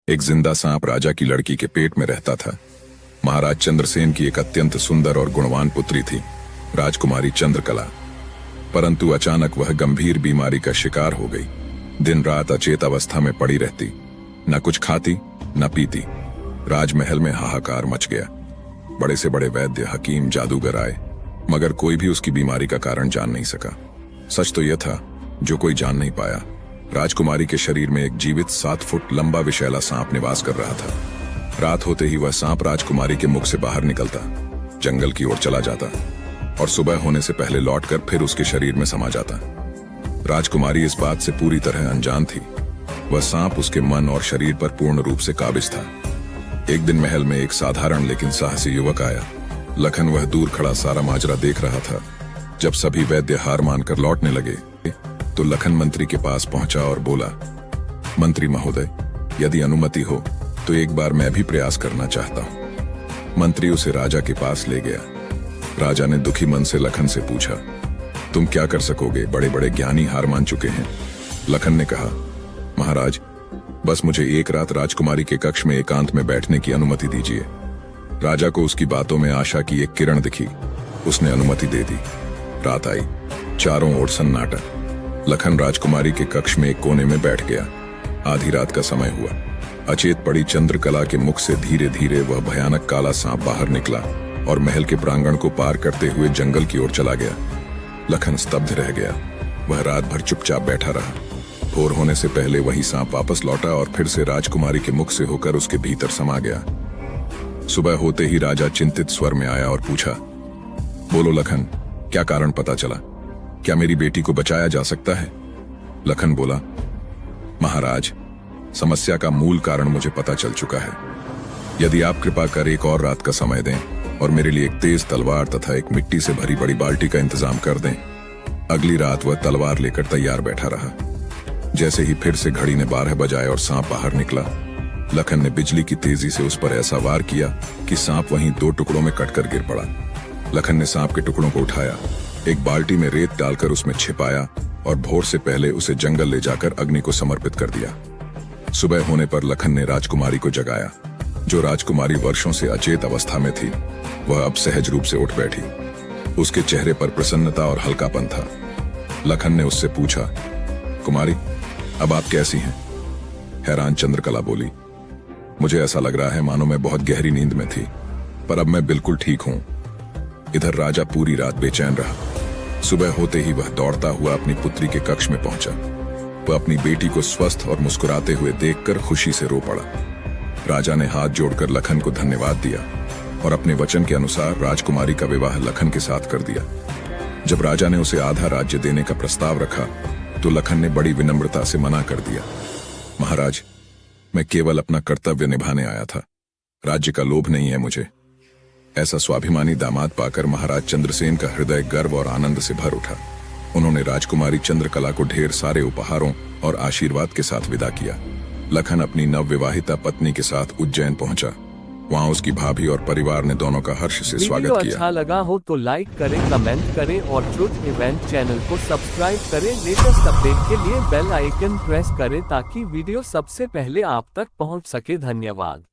एक जिंदा सांप राजा की लड़की के पेट में रहता था। महाराज चंद्रसेन की एक अत्यंत सुंदर और गुणवान पुत्री थी, राजकुमारी चंद्रकला। परंतु अचानक वह गंभीर बीमारी का शिकार हो गई। दिन रात अचेत अवस्था में पड़ी रहती, न कुछ खाती न पीती। राजमहल में हाहाकार मच गया। बड़े से बड़े वैद्य, हकीम, जादूगर आए, मगर कोई भी उसकी बीमारी का कारण जान नहीं सका। सच तो यह था जो कोई जान नहीं पाया। राजकुमारी के शरीर में एक जीवित 7 फुट लंबा विषैला सांप निवास कर रहा था। रात होते ही वह सांप राजकुमारी के मुख से बाहर निकलता, जंगल की ओर चला जाता और सुबह होने से पहले लौटकर फिर उसके शरीर में समा जाता। राजकुमारी इस बात से पूरी तरह अनजान थी। वह सांप उसके मन और शरीर पर पूर्ण रूप से काबिज था। एक दिन महल में एक साधारण लेकिन साहसी युवक आया। लखन वह दूर खड़ा सारा माजरा देख रहा था। जब सभी वैद्य हार मानकर लौटने लगे तो लखन मंत्री के पास पहुंचा और बोला, मंत्री महोदय, यदि अनुमति हो तो एक बार मैं भी प्रयास करना चाहता हूं। मंत्री उसे राजा के पास ले गया। राजा ने दुखी मन से लखन से पूछा, तुम क्या कर सकोगे? बड़े बड़े ज्ञानी हार मान चुके हैं। लखन ने कहा, महाराज, बस मुझे एक रात राजकुमारी के कक्ष में एकांत में बैठने की अनुमति दीजिए। राजा को उसकी बातों में आशा की एक किरण दिखी। उसने अनुमति दे दी। रात आई, चारों ओर सन्नाटा। लखन राजकुमारी के कक्ष में एक कोने में बैठ गया। आधी रात का समय हुआ। अचेत पड़ी चंद्रकला के मुख से धीरे धीरे वह भयानक काला सांप बाहर निकला और महल के प्रांगण को पार करते हुए जंगल की ओर चला गया। लखन स्तब्ध रह गया। वह रात भर चुपचाप बैठा रहा। भोर होने से पहले वही सांप वापस लौटा और फिर से राजकुमारी के मुख से होकर उसके भीतर समा गया। सुबह होते ही राजा चिंतित स्वर में आया और पूछा, बोलो लखन, क्या कारण पता चला? क्या मेरी बेटी को बचाया जा सकता है? लखन बोला, महाराज, समस्या का मूल कारण मुझे पता चल चुका है। यदि आप कृपा कर एक और रात का समय दें और मेरे लिए एक तेज तलवार तथा एक मिट्टी से भरी बड़ी बाल्टी का इंतजाम कर दें। अगली रात वह तलवार लेकर तैयार बैठा रहा। जैसे ही फिर से घड़ी ने 12 बजाए और सांप बाहर निकला, लखन ने बिजली की तेजी से उस पर ऐसा वार किया कि सांप वहीं 2 टुकड़ों में कटकर गिर पड़ा। लखन ने सांप के टुकड़ों को उठाया, एक बाल्टी में रेत डालकर उसमें छिपाया और भोर से पहले उसे जंगल ले जाकर अग्नि को समर्पित कर दिया। सुबह होने पर लखन ने राजकुमारी को जगाया। जो राजकुमारी वर्षों से अचेत अवस्था में थी, वह अब सहज रूप से उठ बैठी। उसके चेहरे पर प्रसन्नता और हल्कापन था। लखन ने उससे पूछा, कुमारी, अब आप कैसी हैं? हैरान चंद्रकला बोली, मुझे ऐसा लग रहा है मानो मैं बहुत गहरी नींद में थी, पर अब मैं बिल्कुल ठीक हूं। इधर राजा पूरी रात बेचैन रहा। सुबह होते ही वह दौड़ता हुआ अपनी पुत्री के कक्ष में पहुंचा। वह अपनी बेटी को स्वस्थ और मुस्कुराते हुए देखकर खुशी से रो पड़ा। राजा ने हाथ जोड़कर लखन को धन्यवाद दिया और अपने वचन के अनुसार राजकुमारी का विवाह लखन के साथ कर दिया। जब राजा ने उसे आधा राज्य देने का प्रस्ताव रखा तो लखन ने बड़ी विनम्रता से मना कर दिया। महाराज, मैं केवल अपना कर्तव्य निभाने आया था, राज्य का लोभ नहीं है मुझे। ऐसा स्वाभिमानी दामाद पाकर महाराज चंद्रसेन का हृदय गर्व और आनंद से भर उठा। उन्होंने राजकुमारी चंद्रकला को ढेर सारे उपहारों और आशीर्वाद के साथ विदा किया। लखन अपनी नवविवाहिता पत्नी के साथ उज्जैन पहुंचा। वहां उसकी भाभी और परिवार ने दोनों का हर्ष से स्वागत किया। अच्छा लगा हो तो लाइक करें, कमेंट करें और ट्रुथ इवेंट चैनल को सब्सक्राइब करें। लेटेस्ट अपडेट के लिए बेल आइकन प्रेस करें ताकि वीडियो सबसे पहले आप तक पहुंच सके। धन्यवाद।